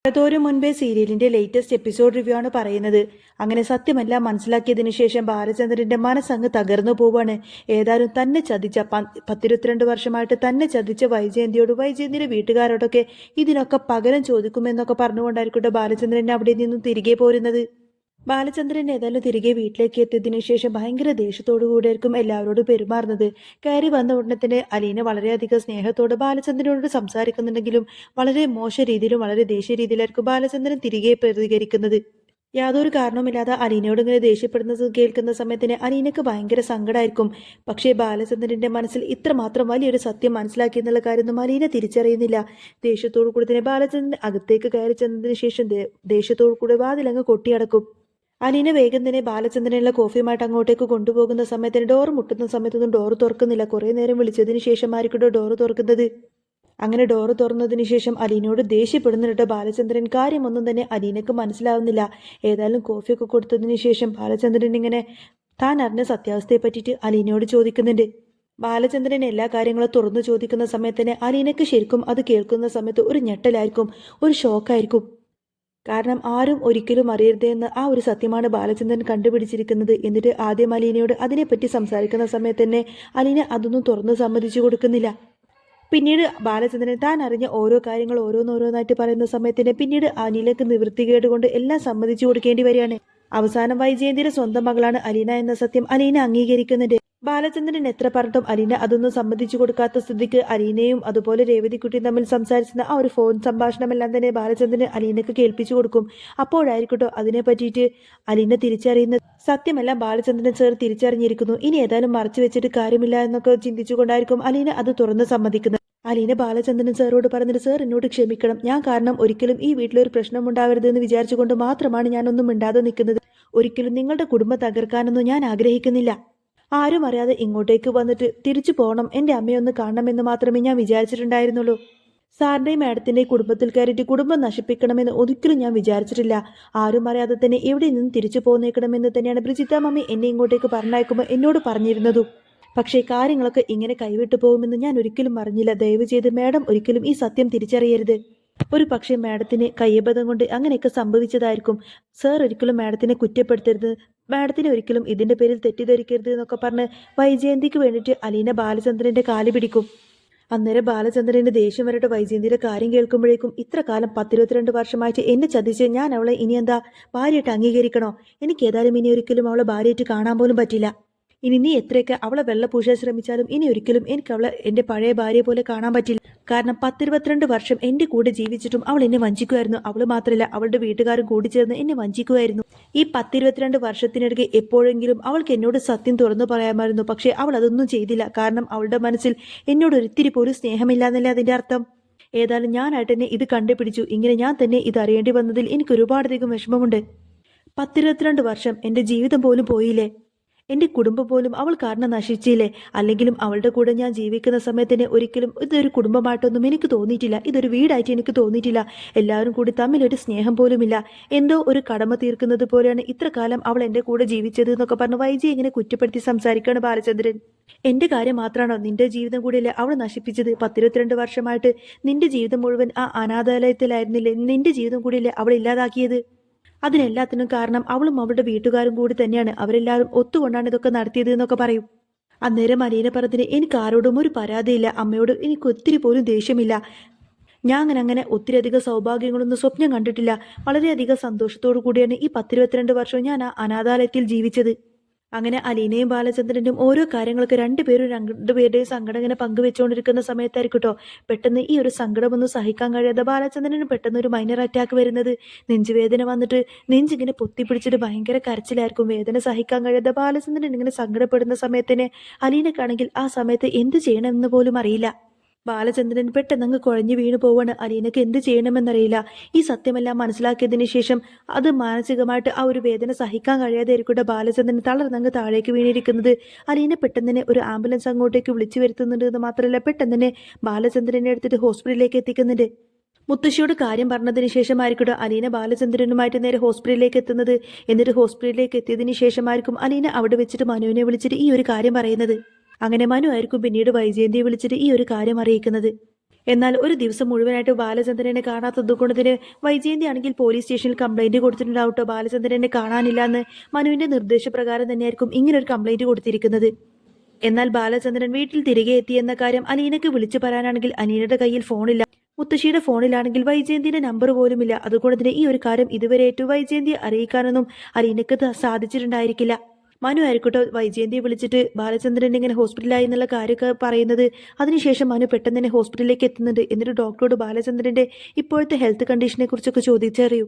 കാലത്തോരും മുൻപേ സീരിയലിന്റെ latest episode review ആണ് പറയുന്നത്. അങ്ങനെ സത്യമെല്ലാം മനസ്സിലാക്കിയതിനു ശേഷം ബാലചന്ദ്രന്റെ മനസ്സങ്ങ് തകർന്നു പോവാണ്. ഏതായാലും തന്നെ ചതിച്ച 10-22 വർഷമായിട്ട് തന്നെ ചതിച്ച വൈജയന്തിയുടെ വീട്ടുകാരോടൊക്കെ ഇതിനൊക്കെ പകരം ചോദിക്കുമെന്നൊക്കെ പറഞ്ഞുകൊണ്ടായിരിക്കട്ടെ ബാലചന്ദ്രൻ അവിടെ നിന്നും തിരികെ പോരുന്നത്. ബാലചന്ദ്രൻ ഏതായാലും തിരികെ വീട്ടിലേക്ക് എത്തിയതിനു ശേഷം ഭയങ്കര ദേഷ്യത്തോടു കൂടിയായിരിക്കും എല്ലാവരോടും പെരുമാറുന്നത്. കയറി വന്ന ഉടനെ തന്നെ അലീന വളരെയധികം സ്നേഹത്തോട് ബാലചന്ദ്രനോട് സംസാരിക്കുന്നുണ്ടെങ്കിലും വളരെ മോശ രീതിയിലും വളരെ ദേഷ്യ രീതിയിലായിരിക്കും ബാലചന്ദ്രൻ തിരികെ പ്രതികരിക്കുന്നത്. യാതൊരു കാരണവുമില്ലാതെ അലീനയോട് ഇങ്ങനെ ദേഷ്യപ്പെടുന്നത് കേൾക്കുന്ന സമയത്തിന് അലീനക്ക് ഭയങ്കര സങ്കടമായിരിക്കും. പക്ഷേ ബാലചന്ദ്രന്റെ മനസ്സിൽ ഇത്രമാത്രം വലിയൊരു സത്യം മനസ്സിലാക്കി എന്നുള്ള കാര്യമൊന്നും അലീന തിരിച്ചറിയുന്നില്ല. ദേഷ്യത്തോടു കൂടി തന്നെ ബാലചന്ദ്രൻ അകത്തേക്ക് കയറി ചെന്നതിന് ശേഷം ദേഷ്യത്തോടു കൂടി വാതിലങ്ങ് കൊട്ടിയടക്കും. അലീന വേഗം തന്നെ ബാലചന്ദ്രനുള്ള കോഫിയുമായിട്ട് അങ്ങോട്ടേക്ക് കൊണ്ടുപോകുന്ന സമയത്തിന് ഡോർ മുട്ടുന്ന സമയത്തൊന്നും ഡോർ തുറക്കുന്നില്ല. കുറേ നേരം വിളിച്ചതിന് ശേഷം ആയിരിക്കും ഡോർ തുറക്കുന്നത്. അങ്ങനെ ഡോർ തുറന്നതിന് ശേഷം അലീനയോട് ദേഷ്യപ്പെടുന്നുണ്ട് ബാലചന്ദ്രൻ. കാര്യമൊന്നും തന്നെ അലീനക്ക് മനസ്സിലാവുന്നില്ല. ഏതായാലും കോഫിയൊക്കെ കൊടുത്തതിന് ശേഷം ബാലചന്ദ്രൻ ഇങ്ങനെ താൻ അറിഞ്ഞ സത്യാവസ്ഥയെ പറ്റിയിട്ട് അലീനയോട് ചോദിക്കുന്നുണ്ട്. ബാലചന്ദ്രൻ എല്ലാ കാര്യങ്ങളും തുറന്നു ചോദിക്കുന്ന സമയത്തിന് അലീനക്ക് ശരിക്കും അത് കേൾക്കുന്ന സമയത്ത് ഒരു ഞെട്ടലായിരിക്കും, ഒരു ഷോക്കായിരിക്കും. കാരണം ആരും ഒരിക്കലും അറിയരുതെന്ന് ആ ഒരു സത്യമാണ് ബാലചന്ദ്രൻ കണ്ടുപിടിച്ചിരിക്കുന്നത്. എന്നിട്ട് ആദ്യം അലീനയോട് അതിനെപ്പറ്റി സംസാരിക്കുന്ന സമയത്ത് തന്നെ അലീന അതൊന്നും തുറന്നു സമ്മതിച്ചു കൊടുക്കുന്നില്ല. പിന്നീട് ബാലചന്ദ്രൻ താൻ അറിഞ്ഞ ഓരോ കാര്യങ്ങൾ ഓരോന്നോരോന്നായിട്ട് പറയുന്ന സമയത്തിന് പിന്നീട് അനിലേക്ക് നിവൃത്തികേട് കൊണ്ട് എല്ലാം സമ്മതിച്ചു കൊടുക്കേണ്ടി വരികയാണ്. അവസാനം വൈജയന്തിയുടെ സ്വന്തം മകളാണ് അലീന എന്ന സത്യം അലീന അംഗീകരിക്കുന്നുണ്ട്. ബാലചന്ദ്രൻ എത്ര പറഞ്ഞിട്ടും അലീന അതൊന്നും സമ്മതിച്ചു കൊടുക്കാത്ത സ്ഥിതിക്ക് അലീനയും അതുപോലെ രേവതിക്കുട്ടിയും തമ്മിൽ സംസാരിച്ചിരുന്ന ആ ഒരു ഫോൺ സംഭാഷണമെല്ലാം തന്നെ ബാലചന്ദ്രൻ അലീനക്ക് കേൾപ്പിച്ചു കൊടുക്കും. അപ്പോഴായിരിക്കട്ടോ അതിനെ പറ്റിയിട്ട് അലീന തിരിച്ചറിയുന്നത്. സത്യമെല്ലാം ബാലചന്ദ്രൻ സാർ തിരിച്ചറിഞ്ഞിരിക്കുന്നു. ഇനി ഏതായാലും മറച്ചു വെച്ചിട്ട് കാര്യമില്ല എന്നൊക്കെ ചിന്തിച്ചുകൊണ്ടായിരിക്കും അലീന അത് തുറന്ന് സമ്മതിക്കുന്നത്. അലീന ബാലചന്ദ്രൻ സാറോട് പറഞ്ഞിട്ട് സാർ എന്നോട് ക്ഷമിക്കണം, ഞാൻ കാരണം ഒരിക്കലും ഈ വീട്ടിലൊരു പ്രശ്നം ഉണ്ടാവരുതെന്ന് വിചാരിച്ചുകൊണ്ട് മാത്രമാണ് ഞാനൊന്നും മിണ്ടാതെ നിൽക്കുന്നത്. ഒരിക്കലും നിങ്ങളുടെ കുടുംബം തകർക്കാനൊന്നും ഞാൻ ആഗ്രഹിക്കുന്നില്ല. ആരും അറിയാതെ ഇങ്ങോട്ടേക്ക് വന്നിട്ട് തിരിച്ചു പോകണം, എൻ്റെ അമ്മയൊന്ന് കാണണമെന്ന് മാത്രമേ ഞാൻ വിചാരിച്ചിട്ടുണ്ടായിരുന്നുള്ളൂ. സാറിൻ്റെയും മാഡത്തിൻ്റെയും കുടുംബത്തിൽ കയറിയിട്ട് കുടുംബം നശിപ്പിക്കണമെന്ന് ഒരിക്കലും ഞാൻ വിചാരിച്ചിട്ടില്ല. ആരും അറിയാതെ തന്നെ എവിടെ നിന്നും തിരിച്ചു പോന്നേക്കണമെന്ന് തന്നെയാണ് ബ്രിജിത്ത മമ്മി എന്നെ ഇങ്ങോട്ടേക്ക് പറഞ്ഞയക്കുമ്പോൾ എന്നോട് പറഞ്ഞിരുന്നതും. പക്ഷേ കാര്യങ്ങളൊക്കെ ഇങ്ങനെ കൈവിട്ടു പോകുമെന്ന് ഞാൻ ഒരിക്കലും അറിഞ്ഞില്ല. ദയവ് ചെയ്ത് മാഡം ഒരിക്കലും ഈ സത്യം തിരിച്ചറിയരുത്. ഒരു പക്ഷേ മാഡത്തിന് കയ്യബദ്ധം കൊണ്ട് അങ്ങനെയൊക്കെ സംഭവിച്ചതായിരിക്കും. സാർ ഒരിക്കലും മാഡത്തിനെ കുറ്റപ്പെടുത്തരുത്, മാഡത്തിനെ ഒരിക്കലും ഇതിൻ്റെ പേരിൽ തെറ്റിദ്ധരിക്കരുത് എന്നൊക്കെ പറഞ്ഞ് വൈജയന്തിക്ക് വേണ്ടിയിട്ട് അലീന ബാലചന്ദ്രൻ്റെ കാല് പിടിക്കും. അന്നേരം ബാലചന്ദ്രൻ്റെ ദേഷ്യം വരട്ടെ. വൈജയന്തിയുടെ കാര്യം കേൾക്കുമ്പോഴേക്കും ഇത്ര കാലം 10-22 വർഷമായിട്ട് എന്നെ ചതിച്ച് ഞാൻ അവളെ ഇനി എന്താ ഭാര്യയായിട്ട് അംഗീകരിക്കണോ? എനിക്ക് ഏതായാലും ഇനി ഒരിക്കലും അവളെ ഭാര്യയായിട്ട് കാണാൻ പോലും പറ്റില്ല. ഇനി നീ എത്രയൊക്കെ അവളെ വെള്ളപൂശാൻ ശ്രമിച്ചാലും ഇനി ഒരിക്കലും എനിക്ക് അവളെ എൻ്റെ പഴയ ഭാര്യയെ പോലെ കാണാൻ പറ്റില്ല. കാരണം 10-22 വർഷം എൻ്റെ കൂടെ ജീവിച്ചിട്ടും അവൾ എന്നെ വഞ്ചിക്കുമായിരുന്നു. അവൾ മാത്രമല്ല അവളുടെ വീട്ടുകാരും കൂടി ചേർന്ന് എന്നെ വഞ്ചിക്കുമായിരുന്നു. ഈ 10-22 വർഷത്തിനിടയ്ക്ക് എപ്പോഴെങ്കിലും അവൾക്ക് എന്നോട് സത്യം തുറന്നു പറയാമായിരുന്നു. പക്ഷേ അവൾ അതൊന്നും ചെയ്തില്ല. കാരണം അവളുടെ മനസ്സിൽ എന്നോട് ഒരിത്തിരി പോലും സ്നേഹമില്ല എന്നല്ലേ അതിൻ്റെ അർത്ഥം. ഏതായാലും ഞാനായിട്ട് തന്നെ ഇത് കണ്ടുപിടിച്ചു. ഇങ്ങനെ ഞാൻ തന്നെ ഇത് അറിയേണ്ടി വന്നതിൽ എനിക്ക് ഒരുപാടധികം വിഷമമുണ്ട്. 10-22 വർഷം എൻ്റെ ജീവിതം പോലും പോയില്ലേ, എൻ്റെ കുടുംബം പോലും അവൾ കാരണം നശിച്ചില്ലേ. അല്ലെങ്കിലും അവളുടെ കൂടെ ഞാൻ ജീവിക്കുന്ന സമയത്തിന് ഒരിക്കലും ഇതൊരു കുടുംബമായിട്ടൊന്നും എനിക്ക് തോന്നിയിട്ടില്ല, ഇതൊരു വീടായിട്ട് എനിക്ക് തോന്നിയിട്ടില്ല. എല്ലാവരും കൂടി തമ്മിലൊരു സ്നേഹം പോലുമില്ല. എന്തോ ഒരു കടമ തീർക്കുന്നത് പോലെയാണ് ഇത്ര കാലം അവൾ എൻ്റെ കൂടെ ജീവിച്ചത് എന്നൊക്കെ പറഞ്ഞ് വൈജി ഇങ്ങനെ കുറ്റപ്പെടുത്തി സംസാരിക്കുകയാണ് ബാലചന്ദ്രൻ. എൻ്റെ കാര്യം മാത്രമാണോ, നിന്റെ ജീവിതം കൂടിയല്ലേ അവൾ നശിപ്പിച്ചത്? 10-22 വർഷമായിട്ട് നിന്റെ ജീവിതം മുഴുവൻ ആ അനാഥാലയത്തിലായിരുന്നില്ലേ? നിന്റെ ജീവിതം കൂടിയല്ലേ അവൾ ഇല്ലാതാക്കിയത്? അതിനെല്ലാത്തിനും കാരണം അവളും അവളുടെ വീട്ടുകാരും കൂടി തന്നെയാണ്. അവരെല്ലാവരും ഒത്തുകൊണ്ടാണ് ഇതൊക്കെ നടത്തിയത് എന്നൊക്കെ പറയും. അന്നേരം അലീന പറഞ്ഞതിന് എനിക്ക് ആരോടും ഒരു പരാതിയില്ല, അമ്മയോട് എനിക്ക് ഒത്തിരി പോലും ദേഷ്യമില്ല. ഞാൻ അങ്ങനെ ഒത്തിരി അധികം സൗഭാഗ്യങ്ങളൊന്നും സ്വപ്നം കണ്ടിട്ടില്ല. വളരെയധികം സന്തോഷത്തോടു കൂടിയാണ് ഈ 10-22 വർഷവും ഞാൻ ആ അനാഥാലയത്തിൽ ജീവിച്ചത്. അങ്ങനെ അലീനയും ബാലചന്ദ്രനും ഓരോ കാര്യങ്ങളൊക്കെ രണ്ടുപേരുടെയും സങ്കടം ഇങ്ങനെ പങ്കുവെച്ചുകൊണ്ടിരിക്കുന്ന സമയത്തായിരിക്കട്ടോ പെട്ടെന്ന് ഈ ഒരു സങ്കടമൊന്നും സഹിക്കാൻ കഴിയാതെ ബാലചന്ദ്രന് പെട്ടെന്ന് ഒരു മൈനർ അറ്റാക്ക് വരുന്നത്. നെഞ്ചുവേദന വന്നിട്ട് നെഞ്ചിങ്ങനെ പൊത്തിപ്പിടിച്ചിട്ട് ഭയങ്കര കരച്ചിലായിരിക്കും. വേദന സഹിക്കാൻ കഴിയാതെ ബാലചന്ദ്രൻ ഇങ്ങനെ സങ്കടപ്പെടുന്ന സമയത്തിന് അലീനക്കാണെങ്കിൽ ആ സമയത്ത് എന്ത് ചെയ്യണമെന്ന് പോലും അറിയില്ല. ബാലചന്ദ്രൻ പെട്ടെന്ന് അങ്ങ് കുഴഞ്ഞു വീണു പോവാണ്. അലീനക്ക് എന്ത് ചെയ്യണമെന്നറിയില്ല. ഈ സത്യമെല്ലാം മനസ്സിലാക്കിയതിന് ശേഷം അത് മാനസികമായിട്ട് ആ ഒരു വേദന സഹിക്കാൻ കഴിയാതെ ആയിരിക്കട്ടെ ബാലചന്ദ്രൻ തളർന്നങ്ങ് താഴേക്ക് വീണിരിക്കുന്നത്. അലീന പെട്ടെന്ന് തന്നെ ഒരു ആംബുലൻസ് അങ്ങോട്ടേക്ക് വിളിച്ചു വരുത്തുന്നുണ്ട് എന്ന് മാത്രമല്ല പെട്ടെന്ന് തന്നെ ബാലചന്ദ്രനെ എടുത്തിട്ട് ഹോസ്പിറ്റലിലേക്ക് എത്തിക്കുന്നുണ്ട്. മുത്തശ്ശിയോട് കാര്യം പറഞ്ഞതിന് ശേഷമായിരിക്കും അലീന ബാലചന്ദ്രനുമായിട്ട് നേരെ ഹോസ്പിറ്റലിലേക്ക് എത്തുന്നത്. എന്നിട്ട് ഹോസ്പിറ്റലിലേക്ക് എത്തിയതിന് ശേഷമായിരിക്കും അലീന അവിടെ വെച്ചിട്ട് മനുവിനെ വിളിച്ചിട്ട് ഈ ഒരു കാര്യം പറയുന്നത്. അങ്ങനെ മനു ആയിരിക്കും പിന്നീട് വൈജയന്തിയെ വിളിച്ചിട്ട് ഈ ഒരു കാര്യം അറിയിക്കുന്നത്. എന്നാൽ ഒരു ദിവസം മുഴുവനായിട്ട് ബാലചന്ദ്രനെ കാണാത്തത് കൊണ്ട് തന്നെ വൈജയന്തി ആണെങ്കിൽ പോലീസ് സ്റ്റേഷനിൽ കംപ്ലൈന്റ് കൊടുത്തിട്ടുണ്ടാവട്ടോ. ബാലചന്ദ്രനെ കാണാനില്ല എന്ന് മനുവിന്റെ നിർദ്ദേശപ്രകാരം തന്നെയായിരിക്കും ഇങ്ങനൊരു കംപ്ലൈന്റ് കൊടുത്തിരിക്കുന്നത്. എന്നാൽ ബാലചന്ദ്രൻ വീട്ടിൽ തിരികെ എത്തിയെന്ന കാര്യം അലീനക്ക് വിളിച്ചു പറയാനാണെങ്കിൽ അലീനയുടെ കയ്യിൽ ഫോണില്ല. മുത്തശ്ശിയുടെ ഫോണിലാണെങ്കിൽ വൈജയന്തിയുടെ നമ്പർ പോലുമില്ല. അതുകൊണ്ട് തന്നെ ഈ ഒരു കാര്യം ഇതുവരെ ഏറ്റവും വൈജയന്തിയെ അറിയിക്കാനൊന്നും അലീനക്ക് സാധിച്ചിട്ടുണ്ടായിരിക്കില്ല. മനു ആയിരിക്കട്ടോ വൈജയന്തിയെ വിളിച്ചിട്ട് ബാലചന്ദ്രൻ ഇങ്ങനെ ഹോസ്പിറ്റലായി എന്നുള്ള കാര്യമൊക്കെ പറയുന്നത്. അതിനുശേഷം മനു പെട്ടെന്ന് തന്നെ ഹോസ്പിറ്റലിലേക്ക് എത്തുന്നുണ്ട്. എന്നിട്ട് ഡോക്ടറോട് ബാലചന്ദ്രന്റെ ഇപ്പോഴത്തെ ഹെൽത്ത് കണ്ടീഷനെ കുറിച്ചൊക്കെ ചോദിച്ചറിയൂ.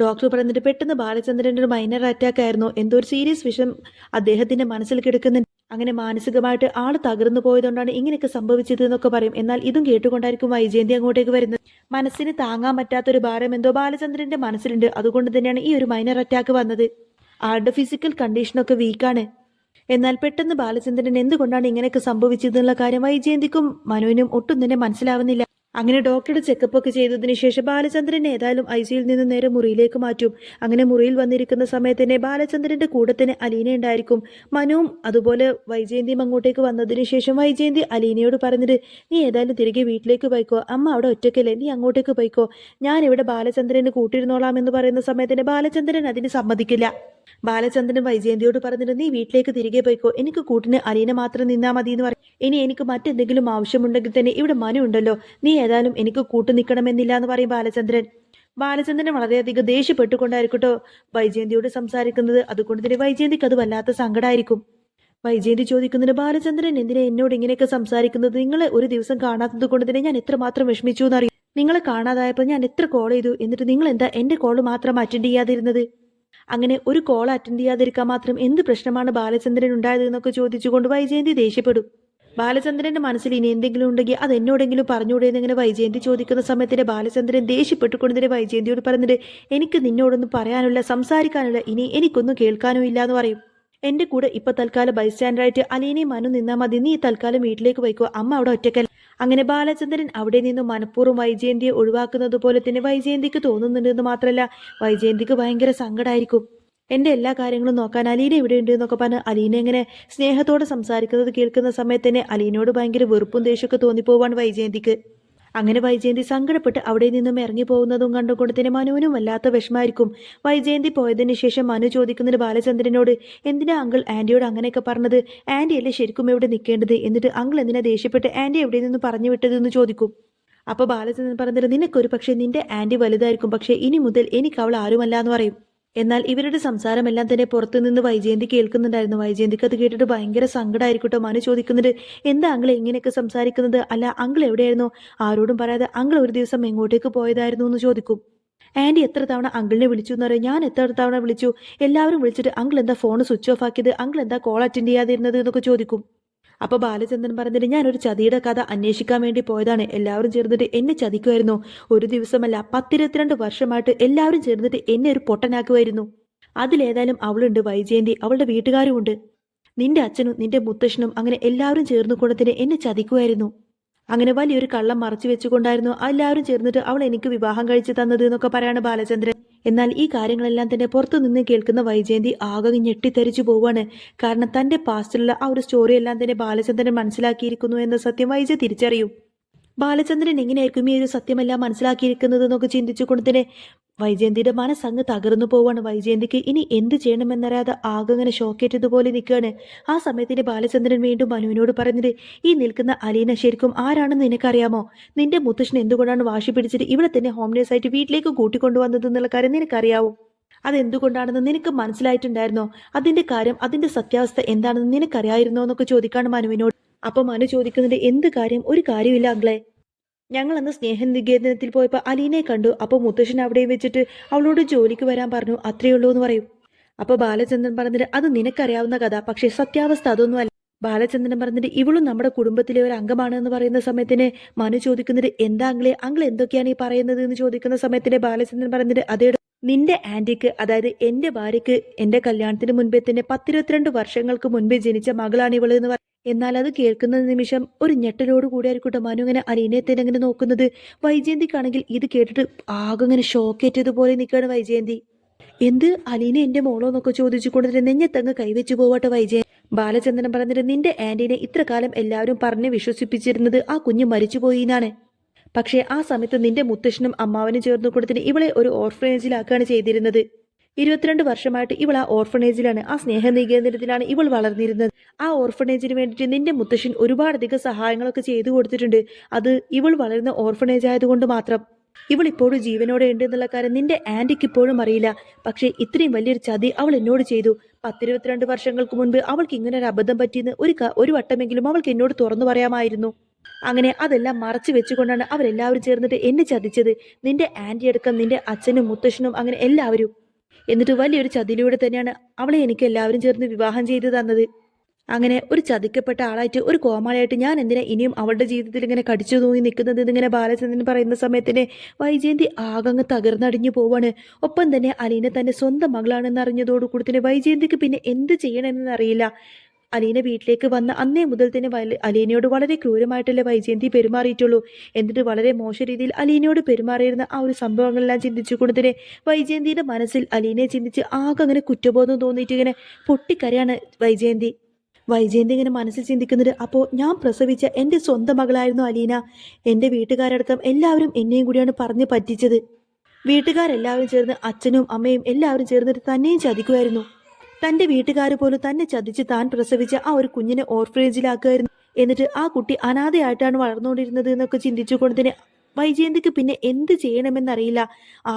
ഡോക്ടർ പറഞ്ഞിട്ട് പെട്ടെന്ന് ബാലചന്ദ്രന്റെ ഒരു മൈനർ അറ്റാക്ക് ആയിരുന്നു, എന്തോ ഒരു സീരിയസ് വിഷം അദ്ദേഹത്തിന്റെ മനസ്സിൽ കിടക്കുന്നുണ്ട്, അങ്ങനെ മാനസികമായിട്ട് ആള് തകർന്നു പോയതുകൊണ്ടാണ് ഇങ്ങനെയൊക്കെ സംഭവിച്ചത് എന്നൊക്കെ പറയും. എന്നാൽ ഇതും കേട്ടുകൊണ്ടായിരിക്കും വൈജയന്തി അങ്ങോട്ടേക്ക് വരുന്നത്. മനസ്സിന് താങ്ങാൻ പറ്റാത്തൊരു ഭാരം എന്തോ ബാലചന്ദ്രന്റെ മനസ്സിലുണ്ട്. അതുകൊണ്ട് തന്നെയാണ് ഈ ഒരു മൈനർ അറ്റാക്ക് വന്നത്. ആളുടെ ഫിസിക്കൽ കണ്ടീഷനൊക്കെ വീക്കാണ്. എന്നാൽ പെട്ടെന്ന് ബാലചന്ദ്രൻ എന്തുകൊണ്ടാണ് ഇങ്ങനെയൊക്കെ സംഭവിച്ചതെന്നുള്ള കാര്യം വൈജയന്തിക്കും മനുവിനും ഒട്ടും തന്നെ മനസ്സിലാവുന്നില്ല. അങ്ങനെ ഡോക്ടറുടെ ചെക്കപ്പ് ഒക്കെ ചെയ്തതിനു ശേഷം ബാലചന്ദ്രൻ ഏതായാലും ഐസിയിൽ നിന്ന് നേരെ മുറിയിലേക്ക് മാറ്റും. അങ്ങനെ മുറിയിൽ വന്നിരിക്കുന്ന സമയത്ത് തന്നെ ബാലചന്ദ്രന്റെ കൂടെ തന്നെ അലീന ഉണ്ടായിരിക്കും. മനുവും അതുപോലെ വൈജയന്തിയും അങ്ങോട്ടേക്ക് വന്നതിന് ശേഷം വൈജയന്തി അലീനയോട് പറഞ്ഞിട്ട്, നീ ഏതായാലും തിരികെ വീട്ടിലേക്ക് പോയിക്കോ, അമ്മ അവിടെ ഒറ്റയ്ക്കല്ലേ, നീ അങ്ങോട്ടേക്ക് പോയിക്കോ, ഞാൻ ഇവിടെ ബാലചന്ദ്രന് കൂട്ടിരുന്നോളാം എന്ന് പറയുന്ന സമയത്ത് തന്നെ ബാലചന്ദ്രൻ അതിന് സമ്മതിക്കില്ല. ബാലചന്ദ്രൻ വൈജയന്തിയോട് പറഞ്ഞിട്ട്, നീ വീട്ടിലേക്ക് തിരികെ പോയിക്കോ, എനിക്ക് കൂട്ടിന് അലീന മാത്രം നിന്നാ മതി എന്ന് പറയും. ഇനി എനിക്ക് മറ്റെന്തെങ്കിലും ആവശ്യമുണ്ടെങ്കിൽ തന്നെ ഇവിടെ മനു ഉണ്ടല്ലോ, നീ ഏതായാലും എനിക്ക് കൂട്ടു നിൽക്കണമെന്നില്ല എന്ന് പറയും ബാലചന്ദ്രൻ. ബാലചന്ദ്രൻ വളരെയധികം ദേഷ്യപ്പെട്ടുകൊണ്ടായിരിക്കട്ടോ വൈജയന്തിയോട് സംസാരിക്കുന്നത്. അതുകൊണ്ട് തന്നെ വൈജയന്തിക്ക് അത് വല്ലാത്ത സങ്കടമായിരിക്കും. വൈജയന്തി ചോദിക്കുന്നത്, ബാലചന്ദ്രൻ എന്തിനാ എന്നോട് ഇങ്ങനെയൊക്കെ സംസാരിക്കുന്നത്? നിങ്ങളെ ഒരു ദിവസം കാണാത്തത് കൊണ്ട് തന്നെ ഞാൻ എത്രമാത്രം വിഷമിച്ചു എന്നറിയും. നിങ്ങളെ കാണാതായപ്പോൾ ഞാൻ എത്ര കോൾ ചെയ്തു, എന്നിട്ട് നിങ്ങൾ എന്താ എന്റെ കോള് മാത്രം അറ്റൻഡ് ചെയ്യാതിരുന്നത്? അങ്ങനെ ഒരു കോൾ അറ്റൻഡ് ചെയ്യാതിരിക്കാൻ മാത്രം എന്ത് പ്രശ്നമാണ് ബാലചന്ദ്രൻ ഉണ്ടായത് എന്നൊക്കെ ചോദിച്ചുകൊണ്ട് വൈജയന്തി ദേഷ്യപ്പെടും. ബാലചന്ദ്രന്റെ മനസ്സിൽ ഇനി എന്തെങ്കിലും ഉണ്ടെങ്കിൽ അത് എന്നോടെങ്കിലും പറഞ്ഞുകൂടെ എന്നിങ്ങനെ വൈജയന്തി ചോദിക്കുന്ന സമയത്തിന്റെ ബാലചന്ദ്രൻ ദേഷ്യപ്പെട്ടുകൊണ്ട് തന്നെ വൈജയന്തിയോട് പറഞ്ഞിട്ട്, എനിക്ക് നിന്നോടൊന്നും പറയാനുള്ള സംസാരിക്കാനുള്ള ഇനി എനിക്കൊന്നും കേൾക്കാനോ ഇല്ല എന്ന് പറയും. എന്റെ കൂടെ ഇപ്പൊ തൽക്കാലം ബൈസ്റ്റാൻഡറായിട്ട് അലീനയും മനു നിന്നാ മതി, നീ തൽക്കാലം വീട്ടിലേക്ക് പോയിക്കോ, അമ്മ അവിടെ ഒറ്റക്കല്ല. അങ്ങനെ ബാലചന്ദ്രൻ അവിടെ നിന്നും മനഃപൂർവ്വം വൈജയന്തിയെ ഒഴിവാക്കുന്നത് പോലെ തന്നെ വൈജയന്തിക്ക് തോന്നുന്നുണ്ടെന്ന് മാത്രമല്ല വൈജയന്തിക്ക് ഭയങ്കര സങ്കടമായിരിക്കും. എന്റെ എല്ലാ കാര്യങ്ങളും നോക്കാൻ അലീന ഇവിടെ ഉണ്ട് എന്നൊക്കെ പറഞ്ഞ് അലീന ഇങ്ങനെ സ്നേഹത്തോടെ സംസാരിക്കുന്നത് കേൾക്കുന്ന സമയത്ത് തന്നെ അലീനയോട് ഭയങ്കര വെറുപ്പും ദേഷ്യമൊക്കെ തോന്നിപ്പോവാണ് വൈജയന്തിക്ക്. അങ്ങനെ വൈജയന്തി സങ്കടപ്പെട്ട് അവിടെ നിന്നും ഇറങ്ങി പോകുന്നതും കണ്ടുകൊണ്ട് തന്നെ മനുവിനും വല്ലാത്ത വിഷമായിരിക്കും. വൈജയന്തി പോയതിനു ശേഷം മനു ചോദിക്കുന്നത് ബാലചന്ദ്രനോട്, എന്തിനാ അങ്കിൾ ആന്റിയോട് അങ്ങനെയൊക്കെ പറഞ്ഞത്? ആന്റി അല്ലേ ശരിക്കും എവിടെ നിൽക്കേണ്ടത്? എന്നിട്ട് അങ്കിൾ എന്തിനാ ദേഷ്യപ്പെട്ട് ആന്റി എവിടെ നിന്ന് പറഞ്ഞു വിട്ടതെന്ന് ചോദിക്കും. അപ്പൊ ബാലചന്ദ്രൻ പറഞ്ഞത്, നിനക്കൊരു പക്ഷേ നിന്റെ ആന്റി വലുതായിരിക്കും, പക്ഷേ ഇനി മുതൽ എനിക്ക് അവൾ ആരുമല്ല എന്ന് പറയും. എന്നാൽ ഇവരുടെ സംസാരമെല്ലാം തന്നെ പുറത്തുനിന്ന് വൈജയന്തി കേൾക്കുന്നുണ്ടായിരുന്നു. വൈജയന്തിക്ക് അത് കേട്ടിട്ട് ഭയങ്കര സങ്കടമായിരിക്കട്ടോ. മനു ചോദിക്കുന്നുണ്ട്, എന്താ അങ്കിൾ ഇങ്ങനെയൊക്കെ സംസാരിക്കുന്നത്? അല്ല, അങ്കിൾ എവിടെയായിരുന്നു? ആരോടും പറയാതെ അങ്കിൾ ഒരു ദിവസം എങ്ങോട്ടേക്ക് പോയതായിരുന്നു എന്ന് ചോദിക്കും. ആന്റി എത്ര തവണ അങ്കിളിനെ വിളിച്ചു എന്ന് പറയും. ഞാൻ എത്ര തവണ വിളിച്ചു? എല്ലാവരും വിളിച്ചിട്ട് അങ്കിൾ എന്താ ഫോൺ സ്വിച്ച് ഓഫ് ആക്കിയത്? അങ്കിൾ എന്താ കോൾ അറ്റൻഡ് ചെയ്യാതിരുന്നത് എന്നൊക്കെ ചോദിക്കും. അപ്പൊ ബാലചന്ദ്രൻ പറഞ്ഞിട്ട്, ഞാനൊരു ചതിയുടെ കഥ അന്വേഷിക്കാൻ വേണ്ടി പോയതാണ്. എല്ലാവരും ചേർന്നിട്ട് എന്നെ ചതിക്കുമായിരുന്നു. ഒരു ദിവസമല്ല 10-22 വർഷമായിട്ട് എല്ലാവരും ചേർന്നിട്ട് എന്നെ ഒരു പൊട്ടനാക്കുമായിരുന്നു. അതിലേതായാലും അവളുണ്ട് വൈജയന്തി, അവളുടെ വീട്ടുകാരും ഉണ്ട്. നിന്റെ അച്ഛനും നിന്റെ മുത്തശ്ശനും അങ്ങനെ എല്ലാവരും ചേർന്നുകൊണ്ട് തന്നെ എന്നെ ചതിക്കുമായിരുന്നു. അങ്ങനെ വലിയൊരു കള്ളം മറച്ചു വെച്ചുകൊണ്ടായിരുന്നു എല്ലാവരും ചേർന്നിട്ട് അവൾ എനിക്ക് വിവാഹം കഴിച്ചു തന്നത് എന്നൊക്കെ പറയാണ് ബാലചന്ദ്രൻ. എന്നാൽ ഈ കാര്യങ്ങളെല്ലാം തന്നെ പുറത്തു നിന്ന് കേൾക്കുന്ന വൈജയന്തി ആകെ ഞെട്ടിത്തരിച്ചു പോവാണ്. കാരണം തന്റെ പാസ്റ്റിലുള്ള ആ ഒരു സ്റ്റോറി എല്ലാം തന്നെ ബാലചന്ദ്രൻ മനസ്സിലാക്കിയിരിക്കുന്നു എന്ന സത്യം വൈജ തിരിച്ചറിയും. ബാലചന്ദ്രൻ എങ്ങനെയായിരിക്കും ഈ ഒരു സത്യമെല്ലാം മനസ്സിലാക്കിയിരിക്കുന്നത് എന്നൊക്കെ ചിന്തിച്ചുകൊണ്ട് തന്നെ വൈജയന്തിയുടെ മനസ്സങ്ങ് തകർന്നു പോവാണ്. വൈജയന്തിക്ക് ഇനി എന്ത് ചെയ്യണമെന്നറിയാതെ ആകെ അങ്ങനെ ഷോക്കേറ്റതുപോലെ നിൽക്കുകയാണ്. ആ സമയത്തിന് ബാലചന്ദ്രൻ വീണ്ടും മനുവിനോട് പറഞ്ഞത്, ഈ നിൽക്കുന്ന അലീന ശരിക്കും ആരാണെന്ന് നിനക്കറിയാമോ? നിന്റെ മുത്തശ്ശൻ എന്തുകൊണ്ടാണ് വാശി പിടിച്ചിട്ട് ഇവിടെ തന്നെ ഹോംലെസ് ആയിട്ട് വീട്ടിലേക്ക് കൂട്ടിക്കൊണ്ടുവന്നത് എന്നുള്ള കാര്യം നിനക്കറിയാവോ? അതെന്തുകൊണ്ടാണെന്ന് നിനക്ക് മനസ്സിലായിട്ടുണ്ടായിരുന്നോ? അതിന്റെ കാര്യം, അതിന്റെ സത്യാവസ്ഥ എന്താണെന്ന് നിനക്കറിയായിരുന്നോ എന്നൊക്കെ ചോദിക്കാണ് മനുവിനോട്. അപ്പൊ മനു ചോദിക്കുന്നത്, എന്ത് കാര്യം? ഒരു കാര്യമില്ല അങ്ങളെ, ഞങ്ങൾ അന്ന് സ്നേഹനികേതനത്തിൽ പോയപ്പോൾ അലീനയെ കണ്ടു. അപ്പോൾ മുത്തശ്ശൻ അവിടെ വെച്ചിട്ട് അവളോട് ജോലിക്ക് വരാൻ പറഞ്ഞു, അത്രയേ ഉള്ളൂ എന്ന് പറയും. അപ്പോൾ ബാലചന്ദ്രൻ പറഞ്ഞിട്ട്, അത് നിനക്കറിയാവുന്ന കഥ, പക്ഷേ സത്യാവസ്ഥ അതൊന്നുമല്ല. ബാലചന്ദ്രൻ പറഞ്ഞിട്ട്, ഇവളും നമ്മുടെ കുടുംബത്തിലെ ഒരു അംഗമാണ് എന്ന് പറയുന്ന സമയത്തിന് മനു ചോദിക്കുന്നത്, എന്താ അങ്കിളെ, അങ്കിൾ എന്തൊക്കെയാണ് ഈ പറയുന്നത് എന്ന് ചോദിക്കുന്ന സമയത്തിന് ബാലചന്ദ്രൻ പറഞ്ഞിട്ട്, അതേ, നിന്റെ ആന്റിക്ക്, അതായത് എന്റെ ഭാര്യയ്ക്ക് എന്റെ കല്യാണത്തിന് മുൻപേ തന്നെ 10-22 വർഷങ്ങൾക്ക് മുൻപേ ജനിച്ച മകളാണ് ഇവള് എന്ന് പറയും. എന്നാൽ അത് കേൾക്കുന്ന നിമിഷം ഒരു ഞെട്ടലോട് കൂടി ആയിരിക്കട്ടെ മനു ഇങ്ങനെ അലീനയെ തന്നെ ഇങ്ങനെ നോക്കുന്നത്. വൈജയന്തിക്കാണെങ്കിൽ ഇത് കേട്ടിട്ട് ആകെ ഇങ്ങനെ ഷോക്കേറ്റതുപോലെ നിൽക്കുകയാണ് വൈജയന്തി. എന്ത്, അലീന എന്റെ മോളോ എന്നൊക്കെ ചോദിച്ചുകൊണ്ട് നെഞ്ഞത്തങ്ങ് കൈവച്ചു പോവട്ടെ വൈജയൻ. ബാലചന്ദ്രൻ പറഞ്ഞിട്ട്, നിന്റെ ആന്റീനെ ഇത്ര കാലം എല്ലാവരും പറഞ്ഞ് വിശ്വസിപ്പിച്ചിരുന്നത് ആ കുഞ്ഞ് മരിച്ചുപോയി എന്നാണ്. പക്ഷേ ആ സമയത്ത് നിന്റെ മുത്തശ്ശനും അമ്മാവനും ചേർന്ന് കൊടുത്തിന് ഇവളെ ഒരു ഓർഫനേജിലാക്കുകയാണ് ചെയ്തിരുന്നത്. 22 വർഷമായിട്ട് ഇവൾ ആ ഓർഫനേജിലാണ്, ആ സ്നേഹനികേതനത്തിലാണ് ഇവൾ വളർന്നിരുന്നത്. ആ ഓർഫനേജിന് വേണ്ടിയിട്ട് നിന്റെ മുത്തശ്ശൻ ഒരുപാടധികം സഹായങ്ങളൊക്കെ ചെയ്തു കൊടുത്തിട്ടുണ്ട്. അത് ഇവൾ വളരുന്ന ഓർഫനേജ് ആയതുകൊണ്ട് മാത്രം. ഇവൾ ഇപ്പോഴും ജീവനോടെ ഉണ്ട് എന്നുള്ള കാര്യം നിന്റെ ആന്റിക്ക് ഇപ്പോഴും അറിയില്ല. പക്ഷേ ഇത്രയും വലിയൊരു ചതി അവൾ എന്നോട് ചെയ്തു. 10-22 വർഷങ്ങൾക്ക് മുൻപ് അവൾക്ക് ഇങ്ങനെ ഒരു അബദ്ധം പറ്റിയെന്ന് ഒരു വട്ടമെങ്കിലും അവൾക്ക് എന്നോട് തുറന്നു പറയാമായിരുന്നു. അങ്ങനെ അതെല്ലാം മറച്ചു വെച്ചുകൊണ്ടാണ് അവരെല്ലാവരും ചേർന്നിട്ട് എന്നെ ചതിച്ചത്. നിന്റെ ആന്റി അടക്കം നിന്റെ അച്ഛനും മുത്തശ്ശനും അങ്ങനെ എല്ലാവരും. എന്നിട്ട് വലിയൊരു ചതിയിലൂടെ തന്നെയാണ് അവളെ എനിക്ക് എല്ലാവരും ചേർന്ന് വിവാഹം ചെയ്തു തന്നത്. അങ്ങനെ ഒരു ചതിക്കപ്പെട്ട ആളായിട്ട്, ഒരു കോമാളിയായിട്ട് ഞാൻ എന്തിനാ ഇനിയും അവളുടെ ജീവിതത്തിൽ ഇങ്ങനെ കടിച്ചു തൂങ്ങി നിൽക്കുന്നത് എന്നിങ്ങനെ ബാലചന്ദ്രൻ പറയുന്ന സമയത്തിന് വൈജയന്തി ആകങ്ങ് തകർന്നടിഞ്ഞു പോവാണ്. ഒപ്പം തന്നെ അലീന തന്റെ സ്വന്തം മകളാണെന്ന് അറിഞ്ഞതോടുകൂടി തന്നെ വൈജയന്തിക്ക് പിന്നെ എന്ത് ചെയ്യണമെന്ന് അറിയില്ല. അലീന വീട്ടിലേക്ക് വന്ന അന്നേ മുതൽ തന്നെ അലീനയോട് വളരെ ക്രൂരമായിട്ടല്ലേ വൈജയന്തി പെരുമാറിയിട്ടുള്ളൂ. എന്നിട്ട് വളരെ മോശ രീതിയിൽ അലീനയോട് പെരുമാറിയിരുന്ന ആ ഒരു സംഭവങ്ങളെല്ലാം ചിന്തിച്ചുകൊണ്ട് തന്നെ വൈജയന്തിയുടെ മനസ്സിൽ അലീനയെ ചിന്തിച്ച് ആകെ അങ്ങനെ കുറ്റബോധം തോന്നിയിട്ട് ഇങ്ങനെ പൊട്ടിക്കരയാണ് വൈജയന്തി. ഇങ്ങനെ മനസ്സിൽ ചിന്തിക്കുന്നത്, അപ്പോൾ ഞാൻ പ്രസവിച്ച എൻ്റെ സ്വന്തം മകളായിരുന്നു അലീന. എൻ്റെ വീട്ടുകാരടക്കം എല്ലാവരും എന്നെയും കൂടിയാണ് പറഞ്ഞ് പറ്റിച്ചത്. വീട്ടുകാരെല്ലാവരും ചേർന്ന് അച്ഛനും അമ്മയും എല്ലാവരും ചേർന്നിട്ട് തന്നെയും ചതിക്കുമായിരുന്നു. തൻ്റെ വീട്ടുകാർ പോലും തന്നെ ചതിച്ച് താൻ പ്രസവിച്ച ആ ഒരു കുഞ്ഞിനെ ഓർഫനേജിലാക്കുമായിരുന്നു. എന്നിട്ട് ആ കുട്ടി അനാഥയായിട്ടാണ് വളർന്നുകൊണ്ടിരുന്നത് എന്നൊക്കെ ചിന്തിച്ചുകൊണ്ട് തന്നെ വൈജയന്തിക്ക് പിന്നെ എന്ത് ചെയ്യണമെന്നറിയില്ല.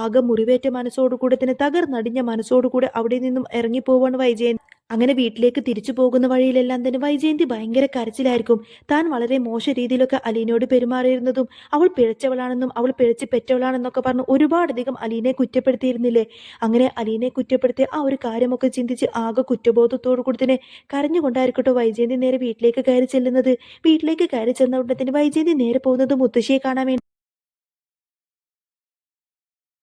ആകെ മുറിവേറ്റ മനസ്സോടുകൂടെ തന്നെ തകർന്നടിഞ്ഞ മനസ്സോടുകൂടെ അവിടെ നിന്നും ഇറങ്ങിപ്പോവാണ് വൈജയന്തി. അങ്ങനെ വീട്ടിലേക്ക് തിരിച്ചു പോകുന്ന വഴിയിലെല്ലാം തന്നെ വൈജയന്തി ഭയങ്കര കരച്ചിലായിരിക്കും. താൻ വളരെ മോശ രീതിയിലൊക്കെ അലീനയോട് പെരുമാറിയിരുന്നതും അവൾ പിഴച്ചവളാണെന്നും അവൾ പിഴച്ച് പെറ്റവളാണെന്നൊക്കെ പറഞ്ഞ് ഒരുപാടധികം അലീനയെ കുറ്റപ്പെടുത്തിയിരുന്നില്ലേ. അങ്ങനെ അലീനയെ കുറ്റപ്പെടുത്തിയ ആ ഒരു കാര്യമൊക്കെ ചിന്തിച്ച് ആകെ കുറ്റബോധത്തോടു കൂടി തന്നെ കരഞ്ഞുകൊണ്ടായിരിക്കട്ടോ വൈജയന്തി നേരെ വീട്ടിലേക്ക് കയറി ചെല്ലുന്നത്. വീട്ടിലേക്ക് കയറി ചെന്ന ഉടനെ തന്നെ വൈജയന്തി നേരെ പോകുന്നത് മുത്തശ്ശിയെ കാണാൻ വേണ്ടി.